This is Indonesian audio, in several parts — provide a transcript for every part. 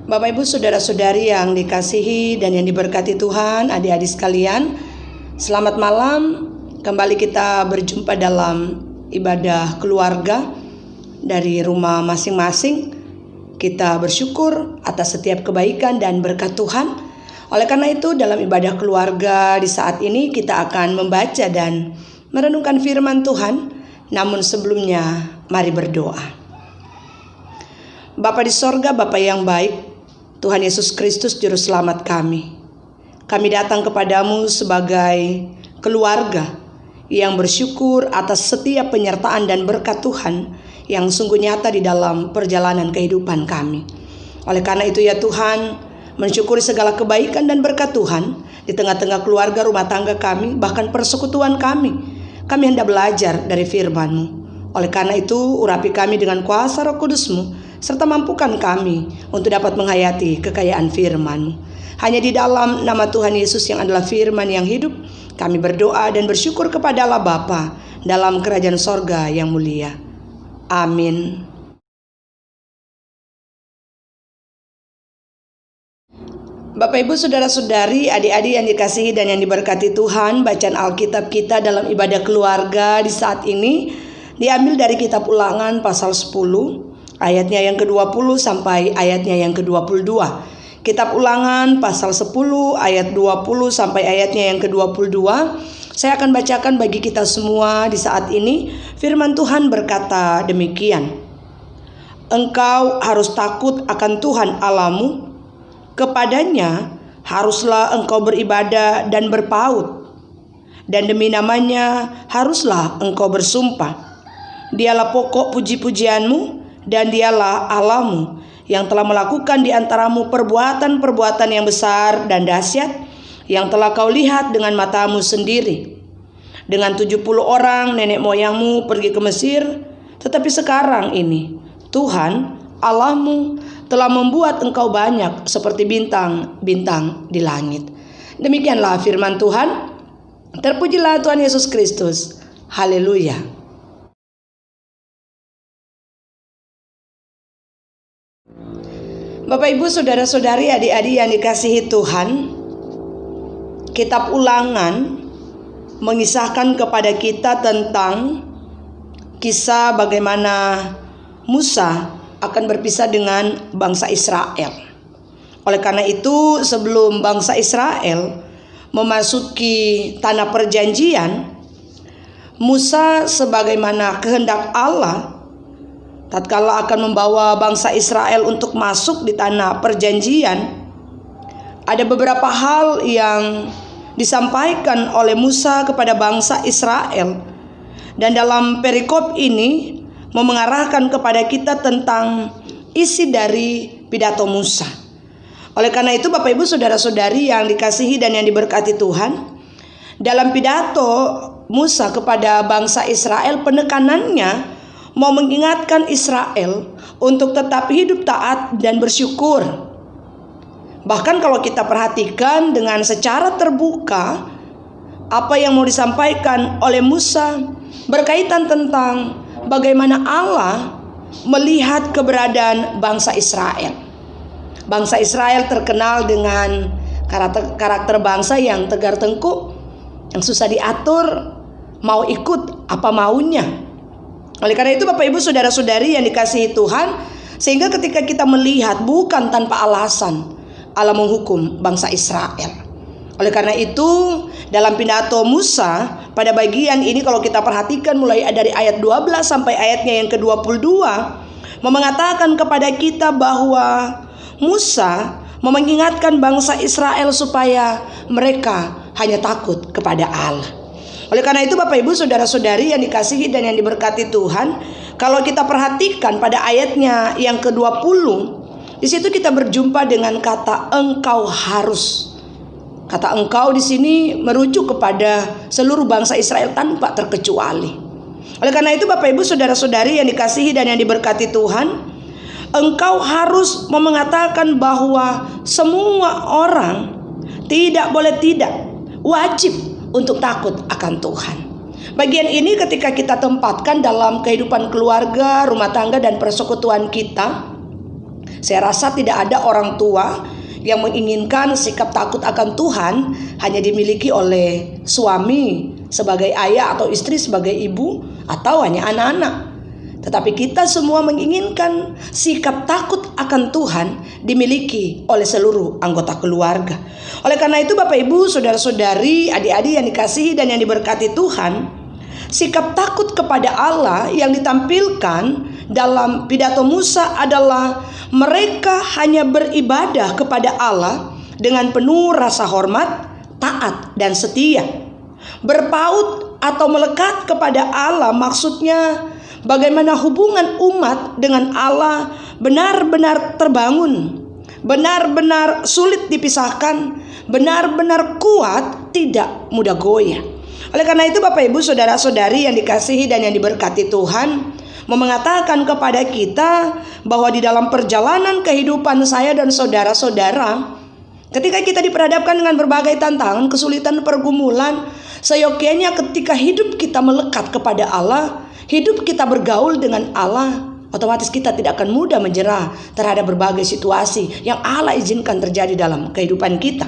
Bapak Ibu saudara-saudari yang dikasihi dan yang diberkati Tuhan, adik-adik sekalian, selamat malam. Kembali kita berjumpa dalam ibadah keluarga dari rumah masing-masing. Kita bersyukur atas setiap kebaikan dan berkat Tuhan. Oleh karena itu, dalam ibadah keluarga di saat ini kita akan membaca dan merenungkan firman Tuhan. Namun sebelumnya, mari berdoa. Bapa di sorga, Bapa yang baik, Tuhan Yesus Kristus Juru Selamat kami datang kepadamu sebagai keluarga yang bersyukur atas setiap penyertaan dan berkat Tuhan yang sungguh nyata di dalam perjalanan kehidupan kami. Oleh karena itu ya Tuhan, mensyukuri segala kebaikan dan berkat Tuhan di tengah-tengah keluarga rumah tangga kami, bahkan persekutuan kami hendak belajar dari firman-Mu. Oleh karena itu, urapi kami dengan kuasa Roh Kudus-Mu, serta mampukan kami untuk dapat menghayati kekayaan firman-Mu. Hanya di dalam nama Tuhan Yesus yang adalah firman yang hidup, kami berdoa dan bersyukur kepada Allah Bapa dalam kerajaan sorga yang mulia. Amin. Bapak Ibu saudara-saudari, adik-adik yang dikasihi dan yang diberkati Tuhan, bacaan Alkitab kita dalam ibadah keluarga di saat ini diambil dari kitab Ulangan pasal 10 ayatnya yang ke-20 sampai ayatnya yang ke-22. Kitab Ulangan pasal 10 ayat 20 sampai ayatnya yang ke-22. Saya akan bacakan bagi kita semua di saat ini. Firman Tuhan berkata demikian. Engkau harus takut akan Tuhan Allahmu. Kepadanya haruslah engkau beribadah dan berpaut. Dan demi namanya haruslah engkau bersumpah. Dialah pokok puji-pujianmu, dan dialah Allahmu yang telah melakukan di antaramu perbuatan-perbuatan yang besar dan dahsyat yang telah kau lihat dengan matamu sendiri. Dengan 70 orang nenek moyangmu pergi ke Mesir, tetapi sekarang ini Tuhan Allahmu telah membuat engkau banyak seperti bintang-bintang di langit. Demikianlah firman Tuhan. Terpujilah Tuhan Yesus Kristus. Haleluya. Bapak Ibu saudara-saudari, adik-adik yang dikasihi Tuhan, kitab Ulangan mengisahkan kepada kita tentang kisah bagaimana Musa akan berpisah dengan bangsa Israel. Oleh karena itu, sebelum bangsa Israel memasuki tanah perjanjian, Musa sebagaimana kehendak Allah tatkala akan membawa bangsa Israel untuk masuk di tanah perjanjian, ada beberapa hal yang disampaikan oleh Musa kepada bangsa Israel. Dan dalam perikop ini mengarahkan kepada kita tentang isi dari pidato Musa. Oleh karena itu Bapak Ibu saudara-saudari yang dikasihi dan yang diberkati Tuhan, dalam pidato Musa kepada bangsa Israel, penekanannya mau mengingatkan Israel untuk tetap hidup taat dan bersyukur. Bahkan kalau kita perhatikan dengan secara terbuka, apa yang mau disampaikan oleh Musa berkaitan tentang bagaimana Allah melihat keberadaan bangsa Israel. Bangsa Israel terkenal dengan karakter bangsa yang tegar tengkuk, yang susah diatur, mau ikut apa maunya. Oleh karena itu Bapak Ibu saudara-saudari yang dikasihi Tuhan, sehingga ketika kita melihat bukan tanpa alasan Allah menghukum bangsa Israel. Oleh karena itu dalam pidato Musa pada bagian ini kalau kita perhatikan mulai dari ayat 12 sampai ayatnya yang ke-22 mengatakan kepada kita bahwa Musa mengingatkan bangsa Israel supaya mereka hanya takut kepada Allah. Oleh karena itu Bapak Ibu saudara-saudari yang dikasihi dan yang diberkati Tuhan, kalau kita perhatikan pada ayatnya yang ke-20, di situ kita berjumpa dengan kata engkau harus. Kata engkau di sini merujuk kepada seluruh bangsa Israel tanpa terkecuali. Oleh karena itu Bapak Ibu saudara-saudari yang dikasihi dan yang diberkati Tuhan, engkau harus mengatakan bahwa semua orang tidak boleh tidak, wajib untuk takut akan Tuhan. Bagian ini ketika kita tempatkan dalam kehidupan keluarga, rumah tangga dan persekutuan kita, Saya rasa tidak ada orang tua yang menginginkan sikap takut akan Tuhan hanya dimiliki oleh suami sebagai ayah atau istri sebagai ibu atau hanya anak-anak. Tetapi kita semua menginginkan sikap takut akan Tuhan dimiliki oleh seluruh anggota keluarga. Oleh karena itu Bapak Ibu, saudara-saudari, adik-adik yang dikasihi dan yang diberkati Tuhan, sikap takut kepada Allah yang ditampilkan dalam pidato Musa adalah mereka hanya beribadah kepada Allah dengan penuh rasa hormat, taat, dan setia. Berpaut atau melekat kepada Allah maksudnya bagaimana hubungan umat dengan Allah benar-benar terbangun, benar-benar sulit dipisahkan, benar-benar kuat, tidak mudah goyah. Oleh karena itu Bapak Ibu, saudara-saudari yang dikasihi dan yang diberkati Tuhan, mau mengatakan kepada kita bahwa di dalam perjalanan kehidupan saya dan saudara-saudara, ketika kita diperhadapkan dengan berbagai tantangan, kesulitan, pergumulan, seyogyanya ketika hidup kita melekat kepada Allah, hidup kita bergaul dengan Allah, otomatis kita tidak akan mudah menyerah terhadap berbagai situasi yang Allah izinkan terjadi dalam kehidupan kita.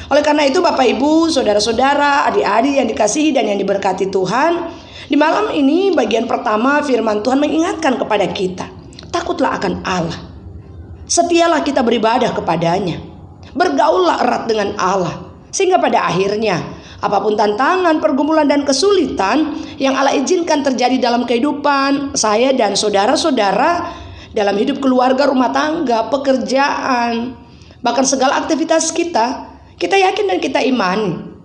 Oleh karena itu Bapak Ibu, saudara-saudara, adik-adik yang dikasihi dan yang diberkati Tuhan, di malam ini bagian pertama firman Tuhan mengingatkan kepada kita, takutlah akan Allah. Setialah kita beribadah kepadanya. Bergaullah erat dengan Allah. Sehingga pada akhirnya apapun tantangan, pergumulan dan kesulitan yang Allah izinkan terjadi dalam kehidupan saya dan saudara-saudara, dalam hidup keluarga, rumah tangga, pekerjaan, bahkan segala aktivitas kita yakin dan kita imani.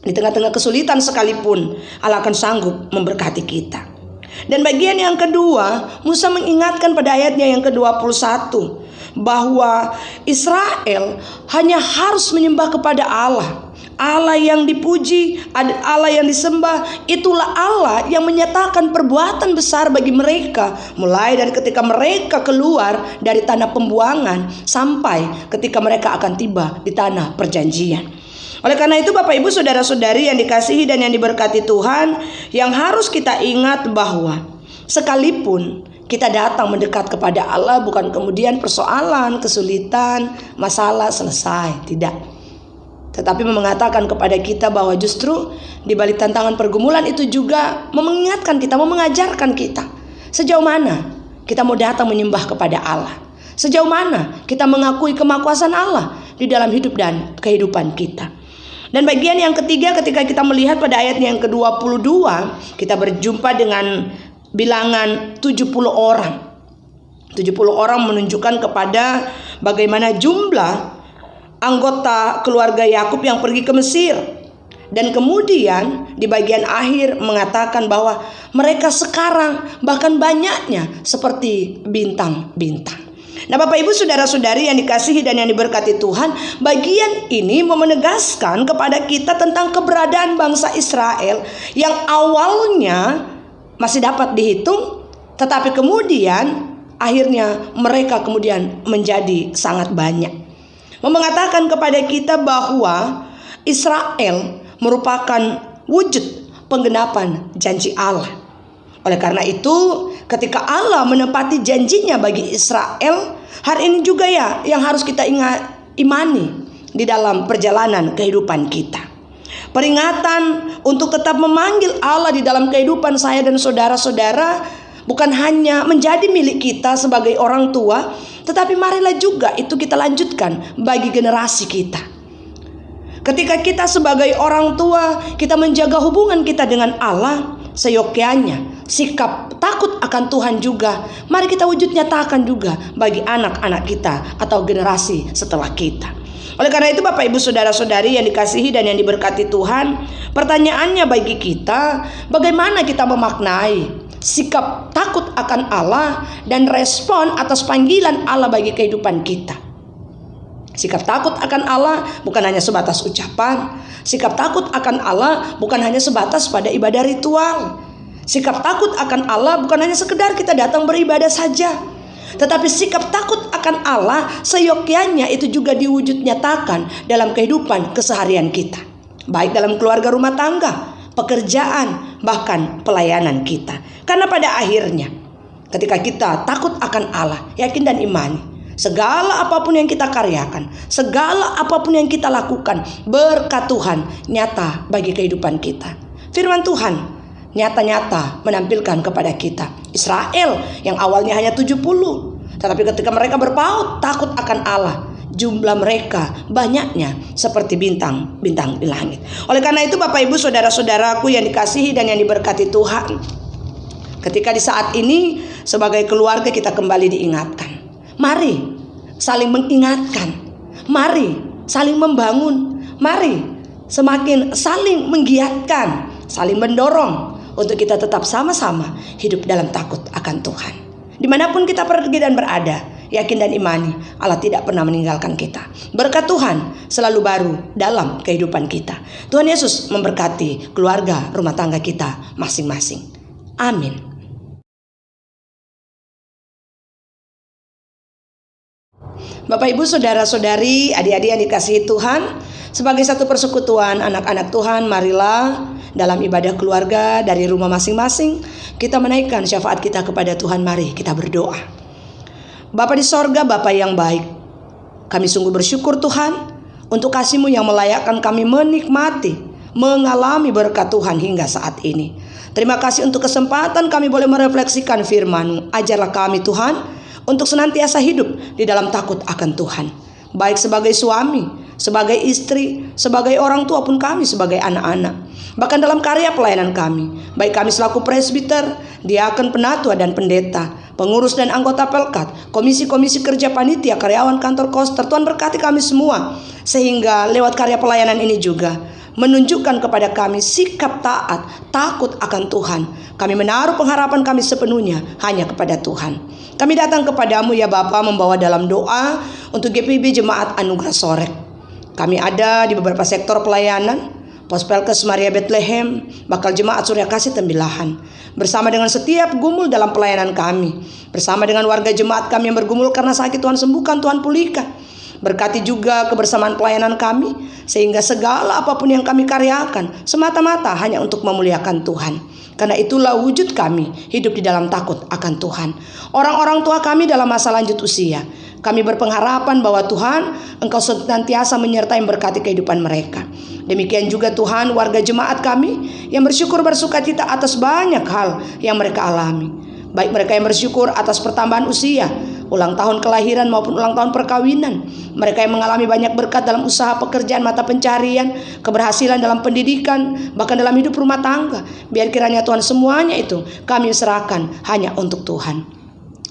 Di tengah-tengah kesulitan sekalipun Allah akan sanggup memberkati kita. Dan bagian yang kedua, Musa mengingatkan pada ayatnya yang ke-21 bahwa Israel hanya harus menyembah kepada Allah. Allah yang dipuji, Allah yang disembah, itulah Allah yang menyatakan perbuatan besar bagi mereka, mulai dari ketika mereka keluar dari tanah pembuangan sampai ketika mereka akan tiba di tanah perjanjian. Oleh karena itu Bapak Ibu, saudara-saudari yang dikasihi dan yang diberkati Tuhan, yang harus kita ingat bahwa sekalipun kita datang mendekat kepada Allah, bukan kemudian persoalan, kesulitan, masalah selesai, tidak. Tetapi mengatakan kepada kita bahwa justru di balik tantangan pergumulan itu juga mengingatkan kita, mengajarkan kita sejauh mana kita mau datang menyembah kepada Allah, sejauh mana kita mengakui kemahakuasaan Allah di dalam hidup dan kehidupan kita. Dan bagian yang ketiga, ketika kita melihat pada ayat yang ke-22, kita berjumpa dengan bilangan 70 orang. 70 orang menunjukkan kepada bagaimana jumlah anggota keluarga Yakub yang pergi ke Mesir. Dan kemudian di bagian akhir mengatakan bahwa mereka sekarang bahkan banyaknya seperti bintang-bintang. Nah Bapak Ibu, saudara-saudari yang dikasihi dan yang diberkati Tuhan, bagian ini menegaskan kepada kita tentang keberadaan bangsa Israel yang awalnya masih dapat dihitung, tetapi kemudian akhirnya mereka kemudian menjadi sangat banyak. Mengatakan kepada kita bahwa Israel merupakan wujud penggenapan janji Allah. Oleh karena itu, ketika Allah menepati janjinya bagi Israel, hari ini juga ya yang harus kita imani di dalam perjalanan kehidupan kita. Peringatan untuk tetap memanggil Allah di dalam kehidupan saya dan saudara-saudara bukan hanya menjadi milik kita sebagai orang tua, tetapi marilah juga itu kita lanjutkan bagi generasi kita. Ketika kita sebagai orang tua, kita menjaga hubungan kita dengan Allah, seyogyanya sikap takut akan Tuhan juga mari kita wujud nyatakan juga bagi anak-anak kita atau generasi setelah kita. Oleh karena itu Bapak Ibu saudara-saudari yang dikasihi dan yang diberkati Tuhan, pertanyaannya bagi kita, bagaimana kita memaknai sikap takut akan Allah dan respon atas panggilan Allah bagi kehidupan kita. Sikap takut akan Allah bukan hanya sebatas ucapan. Sikap takut akan Allah bukan hanya sebatas pada ibadah ritual. Sikap takut akan Allah bukan hanya sekedar kita datang beribadah saja, tetapi sikap takut akan Allah seyogyanya itu juga diwujud nyatakan dalam kehidupan keseharian kita, baik dalam keluarga, rumah tangga, pekerjaan, bahkan pelayanan kita. Karena pada akhirnya ketika kita takut akan Allah, yakin dan imani, Segala apapun yang kita karyakan, segala apapun yang kita lakukan, berkat Tuhan nyata bagi kehidupan kita. Firman Tuhan nyata-nyata menampilkan kepada kita Israel yang awalnya hanya 70, tetapi ketika mereka berpaut takut akan Allah, jumlah mereka banyaknya seperti bintang-bintang di langit. Oleh karena itu Bapak Ibu saudara-saudaraku yang dikasihi dan yang diberkati Tuhan, ketika di saat ini sebagai keluarga kita kembali diingatkan, mari saling mengingatkan, mari saling membangun, mari semakin saling menggiatkan, saling mendorong untuk kita tetap sama-sama hidup dalam takut akan Tuhan. Dimanapun kita pergi dan berada, yakin dan imani Allah tidak pernah meninggalkan kita. Berkat Tuhan selalu baru dalam kehidupan kita. Tuhan Yesus memberkati keluarga rumah tangga kita masing-masing. Amin. Bapak Ibu saudara-saudari, adik-adik yang dikasihi Tuhan, sebagai satu persekutuan anak-anak Tuhan, marilah dalam ibadah keluarga dari rumah masing-masing kita menaikkan syafaat kita kepada Tuhan. Mari kita berdoa. Bapa di sorga, Bapa yang baik, kami sungguh bersyukur Tuhan untuk kasih-Mu yang melayakkan kami menikmati, mengalami berkat Tuhan hingga saat ini. Terima kasih untuk kesempatan kami boleh merefleksikan firman-Mu. Ajarlah kami Tuhan untuk senantiasa hidup di dalam takut akan Tuhan, baik sebagai suami, sebagai istri, sebagai orang tua pun kami sebagai anak-anak. Bahkan dalam karya pelayanan kami, baik kami selaku presbiter, diakon, penatua dan pendeta, pengurus dan anggota pelkat, komisi-komisi kerja panitia, karyawan kantor koster, Tuhan berkati kami semua, sehingga lewat karya pelayanan ini juga menunjukkan kepada kami sikap taat, takut akan Tuhan. Kami menaruh pengharapan kami sepenuhnya hanya kepada Tuhan. Kami datang kepadamu ya Bapa, membawa dalam doa untuk GPIB Jemaat Anugerah Sorek. Kami ada di beberapa sektor pelayanan, Pospelkes Maria Bethlehem, bakal Jemaat Surya Kasih Tembilahan. Bersama dengan setiap gumul dalam pelayanan kami, bersama dengan warga jemaat kami yang bergumul karena sakit, Tuhan sembuhkan, Tuhan pulihkan. Berkati juga kebersamaan pelayanan kami, sehingga segala apapun yang kami karyakan semata-mata hanya untuk memuliakan Tuhan. Karena itulah wujud kami hidup di dalam takut akan Tuhan. Orang-orang tua kami dalam masa lanjut usia, kami berpengharapan bahwa Tuhan Engkau senantiasa menyertai berkati kehidupan mereka. Demikian juga Tuhan warga jemaat kami yang bersyukur bersukacita atas banyak hal yang mereka alami. Baik mereka yang bersyukur atas pertambahan usia, ulang tahun kelahiran maupun ulang tahun perkawinan. Mereka yang mengalami banyak berkat dalam usaha pekerjaan mata pencarian, keberhasilan dalam pendidikan, bahkan dalam hidup rumah tangga. Biar kiranya Tuhan semuanya itu kami serahkan hanya untuk Tuhan.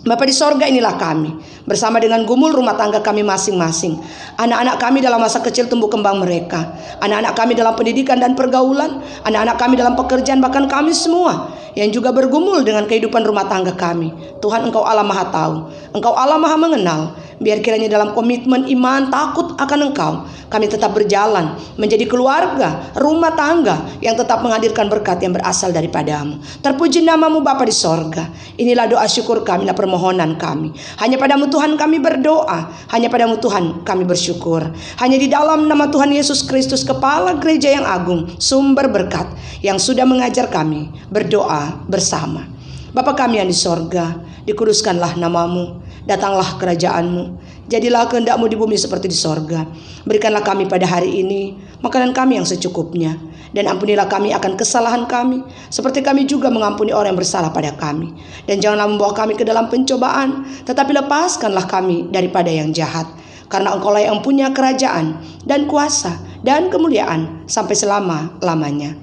Bapa di sorga, inilah kami bersama dengan gumul rumah tangga kami masing-masing. Anak-anak kami dalam masa kecil tumbuh kembang mereka, anak-anak kami dalam pendidikan dan pergaulan, anak-anak kami dalam pekerjaan, bahkan kami semua yang juga bergumul dengan kehidupan rumah tangga kami. Tuhan, Engkau Allah Maha Tahu, Engkau Allah Maha Mengenal. Biar kiranya dalam komitmen iman takut akan Engkau, kami tetap berjalan menjadi keluarga, rumah tangga yang tetap menghadirkan berkat yang berasal daripadamu. Terpuji namamu Bapa di sorga. Inilah doa syukur kami, inilah permohonan kami. Hanya padamu Tuhan kami berdoa, hanya padamu Tuhan kami bersyukur. Hanya di dalam nama Tuhan Yesus Kristus, Kepala Gereja yang agung, sumber berkat, yang sudah mengajar kami berdoa bersama. Bapa kami yang di sorga, dikuduskanlah namamu, datanglah kerajaanmu, jadilah kehendak-Mu di bumi seperti di sorga. Berikanlah kami pada hari ini makanan kami yang secukupnya, dan ampunilah kami akan kesalahan kami, seperti kami juga mengampuni orang yang bersalah pada kami. Dan janganlah membawa kami ke dalam pencobaan, tetapi lepaskanlah kami daripada yang jahat. Karena Engkaulah yang punya kerajaan dan kuasa dan kemuliaan sampai selama-lamanya.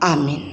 Amin.